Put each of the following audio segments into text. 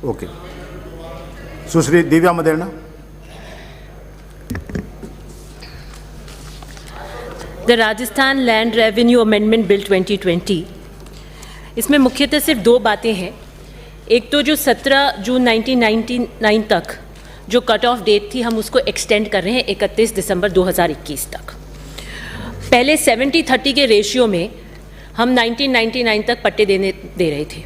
Okay. Sushri Divya Maderna. The Rajasthan land revenue amendment bill 2020, इसमें मुख्यतः सिर्फ दो बातें हैं. एक तो जो 17 जून 1999 तक जो कट ऑफ डेट थी, हम उसको एक्सटेंड कर रहे हैं 31 दिसंबर 2021 तक. पहले 70-30 के रेशियो में हम 1999 तक पट्टे दे रहे थे.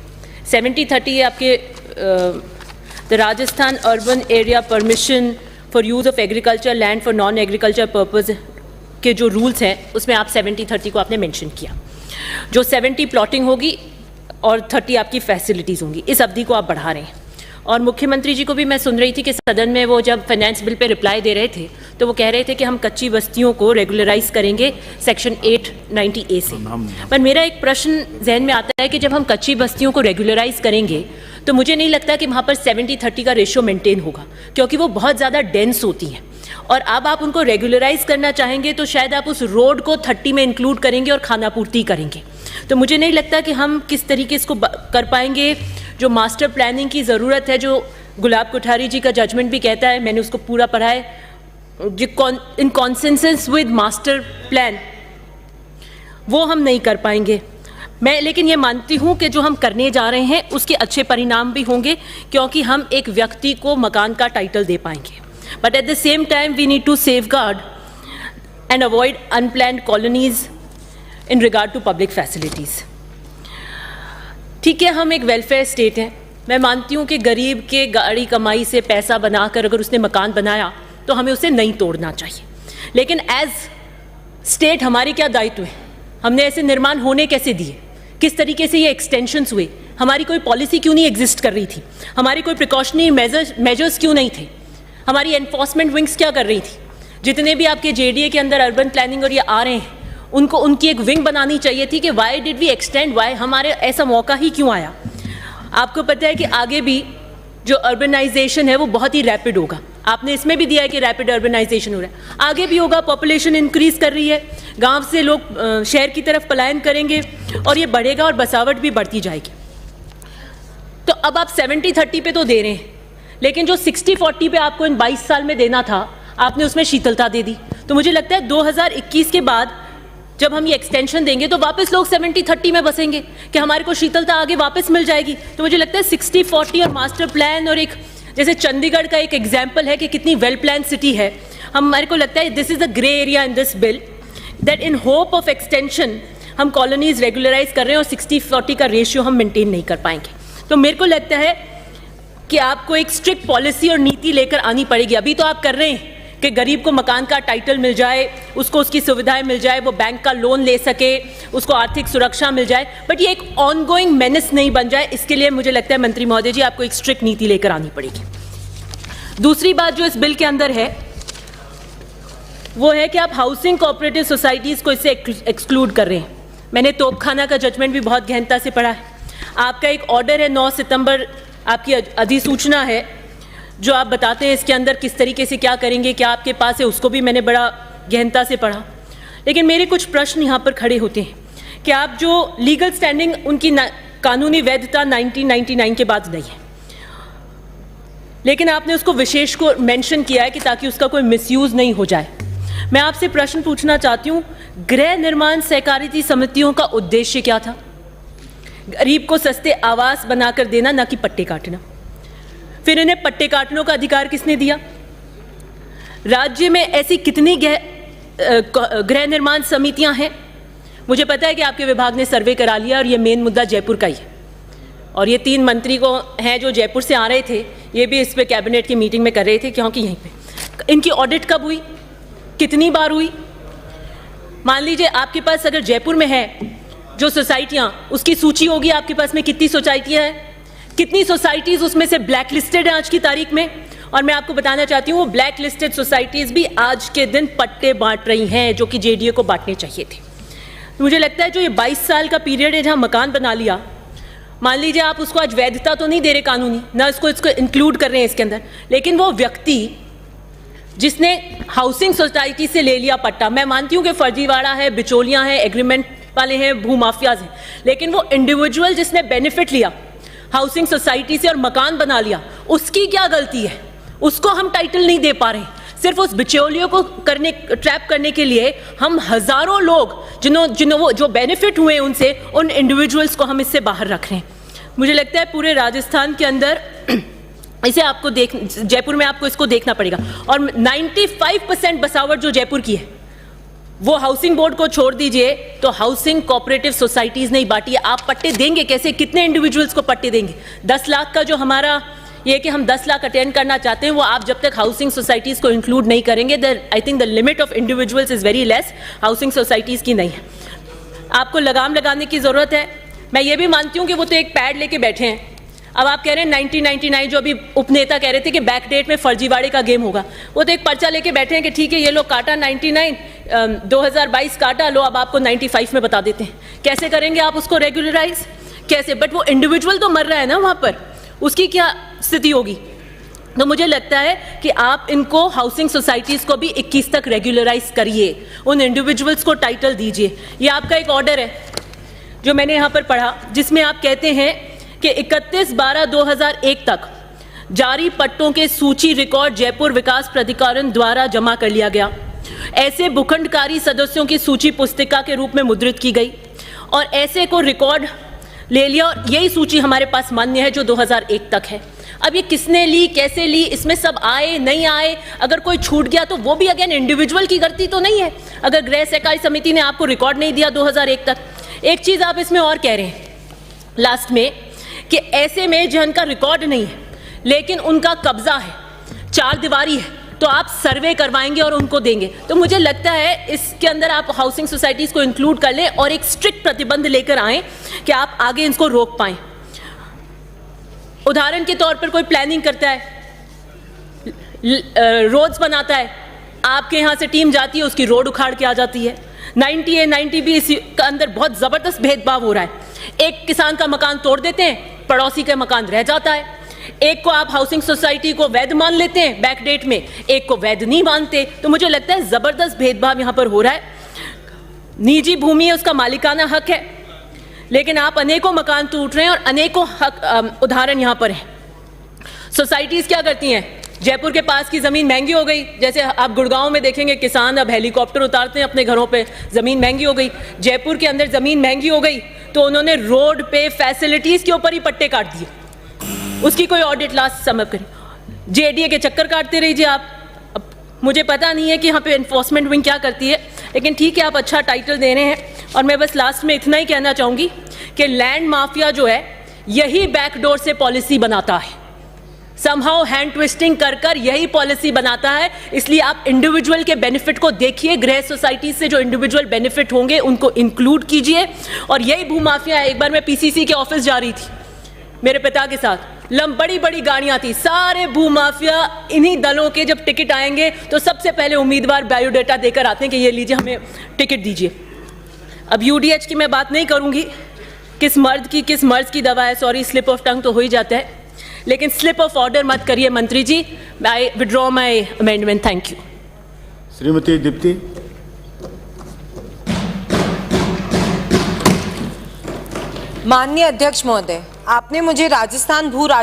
70-30 आपके the Rajasthan urban area permission for use of agriculture land for non agriculture purpose के जो रूल्स हैं उसमें आप 70-30 को आपने मेंशन किया. जो 70 प्लॉटिंग होगी और 30 आपकी फैसिलिटीज़ होंगी, इस अवधि को आप बढ़ा रहे हैं. और मुख्यमंत्री जी को भी मैं सुन रही थी कि सदन में वो जब फाइनेंस बिल पे रिप्लाई दे रहे थे तो वो कह रहे थे कि हम कच्ची बस्तियों को रेगुलराइज करेंगे सेक्शन 890A से. पर मेरा एक प्रश्न जहन में आता है कि जब हम कच्ची बस्तियों को रेगुलराइज करेंगे तो मुझे नहीं लगता कि वहाँ पर 70-30 का रेशियो मेंटेन होगा, क्योंकि वो बहुत ज़्यादा डेंस होती हैं. और अब आप उनको रेगुलराइज करना चाहेंगे तो शायद आप उस रोड को 30 में इंक्लूड करेंगे और खानापूर्ति करेंगे. तो मुझे नहीं लगता कि हम किस तरीके इसको कर पाएंगे. जो मास्टर प्लानिंग की ज़रूरत है, जो गुलाब कोठारी जी का जजमेंट भी कहता है, मैंने उसको पूरा पढ़ा है, इन कॉन्सेंसस विद मास्टर प्लान, वो हम नहीं कर पाएंगे. मैं लेकिन ये मानती हूँ कि जो हम करने जा रहे हैं उसके अच्छे परिणाम भी होंगे, क्योंकि हम एक व्यक्ति को मकान का टाइटल दे पाएंगे. But at the same time we need to safeguard and avoid unplanned colonies in regard to public facilities. ठीक है, हम एक वेलफेयर स्टेट हैं. मैं मानती हूँ कि गरीब के गाड़ी कमाई से पैसा बनाकर अगर उसने मकान बनाया तो हमें उसे नहीं तोड़ना चाहिए. लेकिन एज स्टेट हमारे क्या दायित्व है? हमने ऐसे निर्माण होने कैसे दिए? किस तरीके से ये एक्सटेंशंस हुए? हमारी कोई पॉलिसी क्यों नहीं एग्जिस्ट कर रही थी? हमारी कोई प्रिकॉशनरी मेजर्स क्यों नहीं थे? हमारी एनफोर्समेंट विंग्स क्या कर रही थी? जितने भी आपके JDA के अंदर अर्बन प्लानिंग और ये आ रहे हैं, उनको उनकी एक विंग बनानी चाहिए थी कि why did we extend, why हमारे ऐसा मौका ही क्यों आया. आपको पता है कि आगे भी जो अर्बनाइजेशन है वो बहुत ही रैपिड होगा. आपने इसमें भी दिया है कि रैपिड अर्बनाइजेशन हो रहा है, आगे भी होगा. पॉपुलेशन इंक्रीज कर रही है, गांव से लोग शहर की तरफ पलायन करेंगे और ये बढ़ेगा और बसावट भी बढ़ती जाएगी. तो अब आप 70-30 पे तो दे रहे हैं, लेकिन जो 60-40 पे आपको इन 22 साल में देना था, आपने उसमें शीतलता दे दी. तो मुझे लगता है 2021 के बाद जब हम ये एक्सटेंशन देंगे तो वापस लोग 70-30 में बसेंगे कि हमारे को शीतलता आगे वापस मिल जाएगी. तो मुझे लगता है 60-40 और मास्टर प्लान, और एक जैसे चंडीगढ़ का एक एग्जाम्पल है कि कितनी वेल प्लान सिटी है, हमारे को लगता है this is a grey area in this bill, that in hope of extension हम कॉलोनीज रेगुलराइज कर रहे हैं और 60-40 का रेशियो हम मेंटेन नहीं कर पाएंगे. तो मेरे को लगता है कि आपको एक स्ट्रिक्ट पॉलिसी और नीति लेकर आनी पड़ेगी. अभी तो आप कर रहे हैं कि गरीब को मकान का टाइटल मिल जाए, उसको उसकी सुविधाएं मिल जाए, वो बैंक का लोन ले सके, उसको आर्थिक सुरक्षा मिल जाए, बट ये एक ऑनगोइंग मेनेस नहीं बन जाए. इसके लिए मुझे लगता है मंत्री महोदय जी आपको एक स्ट्रिक्ट नीति लेकर आनी पड़ेगी. दूसरी बात जो इस बिल के अंदर है वो है कि आप हाउसिंग कोऑपरेटिव सोसाइटीज़ को इससे एक्सक्लूड कर रहे हैं. मैंने तोपखाना का जजमेंट भी बहुत गहनता से पढ़ा है. आपका एक ऑर्डर है 9 सितंबर, आपकी अधिसूचना है जो आप बताते हैं इसके अंदर किस तरीके से क्या करेंगे, क्या आपके पास है, उसको भी मैंने बड़ा गहनता से पढ़ा. लेकिन मेरे कुछ प्रश्न यहाँ पर खड़े होते हैं कि आप जो लीगल स्टैंडिंग उनकी कानूनी वैधता 1999 के बाद नहीं है, लेकिन आपने उसको विशेष को मेंशन किया है कि ताकि उसका कोई मिसयूज़ नहीं हो जाए. मैं आपसे प्रश्न पूछना चाहती हूँ, गृह निर्माण सहकारिता समितियों का उद्देश्य क्या था? गरीब को सस्ते आवास बनाकर देना, ना कि पट्टे काटना. फिर इन्हें पट्टे काटने का अधिकार किसने दिया? राज्य में ऐसी कितनी गृह निर्माण समितियां हैं? मुझे पता है कि आपके विभाग ने सर्वे करा लिया और ये मेन मुद्दा जयपुर का ही है. और ये 3 मंत्री को हैं जो जयपुर से आ रहे थे, ये भी इस पे कैबिनेट की मीटिंग में कर रहे थे, क्योंकि यहीं पे इनकी ऑडिट कब हुई, कितनी बार हुई? मान लीजिए आपके पास अगर जयपुर में है जो सोसाइटियाँ, उसकी सूची होगी आपके पास में कितनी सोसाइटियाँ हैं, कितनी सोसाइटीज़ उसमें से ब्लैक लिस्टेड हैं आज की तारीख में. और मैं आपको बताना चाहती हूँ वो ब्लैक लिस्टेड सोसाइटीज़ भी आज के दिन पट्टे बांट रही हैं जो कि JDA को बांटने चाहिए थे. तो मुझे लगता है जो ये 22 साल का पीरियड है जहाँ मकान बना लिया, मान लीजिए आप उसको आज वैधता तो नहीं दे रहे कानूनी, ना इसको इंक्लूड कर रहे हैं इसके अंदर, लेकिन वो व्यक्ति जिसने हाउसिंग सोसाइटी से ले लिया पट्टा, मैं मानती हूँ कि फर्जीवाड़ा है, बिचौलियाँ हैं, एग्रीमेंट वाले हैं, भूमाफियाज हैं, लेकिन वो इंडिविजुअल जिसने बेनिफिट लिया, हाउसिंग सोसाइटी से और मकान बना लिया, उसकी क्या गलती है? उसको हम टाइटल नहीं दे पा रहे। सिर्फ उस बिचौलियों को ट्रैप करने के लिए हम हजारों लोग जो बेनिफिट हुए उनसे, उन इंडिविजुअल्स को हम इससे बाहर रख रहे हैं। मुझे लगता है पूरे राजस्थान के अंदर इसे आपको जयपुर में आपको इसको देखना पड़ेगा। और 95% बसावट जो जयपुर की है वो हाउसिंग बोर्ड को छोड़ दीजिए तो हाउसिंग कोऑपरेटिव सोसाइटीज नहीं बांटी है। आप पट्टे देंगे कैसे? कितने इंडिविजुअल्स को पट्टे देंगे? 10 लाख का जो हमारा ये कि हम 10 लाख अटेंड करना चाहते हैं, वो आप जब तक हाउसिंग सोसाइटीज को इंक्लूड नहीं करेंगे, I think the limit of individuals is very less, housing societies की नहीं है। आपको लगाम लगाने की जरूरत है। मैं ये भी मानती हूँ कि वो तो एक पैड लेके बैठे हैं। अब आप कह रहे हैं 1999, जो अभी उपनेता कह रहे थे कि बैक डेट में फर्जीवाड़े का गेम होगा, वो तो एक पर्चा लेके बैठे हैं कि ठीक है ये लोग काटा 99, 2022 काटा, लो अब आपको 95 में बता देते हैं। कैसे करेंगे आप उसको रेगुलराइज? कैसे? बट वो इंडिविजुअल तो मर रहा है ना वहाँ पर, उसकी क्या स्थिति होगी? तो मुझे लगता है कि आप इनको हाउसिंग सोसाइटीज़ को भी 21 तक रेगुलराइज करिए, उन इंडिविजुअल्स को टाइटल दीजिए। ये आपका एक ऑर्डर है जो मैंने यहाँ पर पढ़ा, जिसमें आप कहते हैं कि 31/12/2001 तक जारी पट्टों के सूची रिकॉर्ड जयपुर विकास प्राधिकरण द्वारा जमा कर लिया गया। ऐसे भूखंडकारी सदस्यों की सूची पुस्तिका के रूप में मुद्रित की गई और ऐसे को रिकॉर्ड ले लिया, और यही सूची हमारे पास मान्य है जो 2001 तक है। अब ये किसने ली, कैसे ली, इसमें सब आए नहीं आए, अगर कोई छूट गया तो वो भी अगेन इंडिविजुअल की गलती तो नहीं है। अगर गृह सहकारी समिति ने आपको रिकॉर्ड नहीं दिया 2001 तक। एक चीज आप इसमें और कह रहे हैं लास्ट में कि ऐसे में जिनका रिकॉर्ड नहीं है लेकिन उनका कब्जा है, चार दीवारी है, तो आप सर्वे करवाएंगे और उनको देंगे। तो मुझे लगता है इसके अंदर आप हाउसिंग सोसाइटीज को इंक्लूड कर लें और एक स्ट्रिक्ट प्रतिबंध लेकर आएं कि आप आगे इसको रोक पाएं। उदाहरण के तौर पर कोई प्लानिंग करता है, रोड्स बनाता है, आपके यहां से टीम जाती है, उसकी रोड उखाड़ के आ जाती है। 90A 90B इसी का अंदर बहुत जबरदस्त भेदभाव हो रहा है। एक किसान का मकान तोड़ देते हैं, पड़ोसी का मकान रह जाता है। एक को आप हाउसिंग सोसाइटी को वैध मान लेते हैं बैक डेट में, एक को वैध नहीं मानते। तो मुझे लगता है जबरदस्त भेदभाव यहां पर हो रहा है। निजी भूमि है, उसका मालिकाना हक है, लेकिन आप अनेकों मकान टूट रहे हैं और अनेकों हक उदाहरण यहां पर है। सोसाइटीज क्या करती हैं? जयपुर के पास की जमीन महंगी हो गई, जैसे आप गुड़गांव में देखेंगे किसान अब हेलीकॉप्टर उतारते हैं अपने घरों पे, जमीन महंगी हो गई। जयपुर के अंदर जमीन महंगी हो गई तो उन्होंने रोड पे फैसिलिटीज के ऊपर ही पट्टे काट दिए, उसकी कोई ऑडिट लास्ट समय करें। जेडीए के चक्कर काटते रहिए आप। अब मुझे पता नहीं है कि यहाँ पे एनफोर्समेंट विंग क्या करती है, लेकिन ठीक है आप अच्छा टाइटल दे रहे हैं। और मैं बस लास्ट में इतना ही कहना चाहूंगी कि लैंड माफिया जो है यही बैकडोर से पॉलिसी बनाता है, समहाउ हैंड ट्विस्टिंग कर कर यही पॉलिसी बनाता है। इसलिए आप इंडिविजुअल के बेनिफिट को देखिए, गृह सोसाइटी से जो इंडिविजुअल बेनिफिट होंगे उनको इंक्लूड कीजिए। और यही भूमाफिया है। एक बार मैं पीसीसी के ऑफिस जा रही थी मेरे पिता के साथ, बड़ी बड़ी गाड़ियां थी, सारे भूमाफिया इन्हीं दलों के जब टिकट आएंगे तो सबसे पहले उम्मीदवार बायोडाटा देकर आते हैं कि ये लीजिए हमें टिकट दीजिए। अब यूडीएच की मैं बात नहीं करूंगी, किस मर्ज की दवा है, सॉरी स्लिप ऑफ टंग तो हो ही जाता है, लेकिन स्लिप ऑफ ऑर्डर मत करिए मंत्री ji. I withdraw my amendment. Thank you. Shrimati Deepti. माननीय अध्यक्ष महोदय, आपने मुझे राजस्थान भू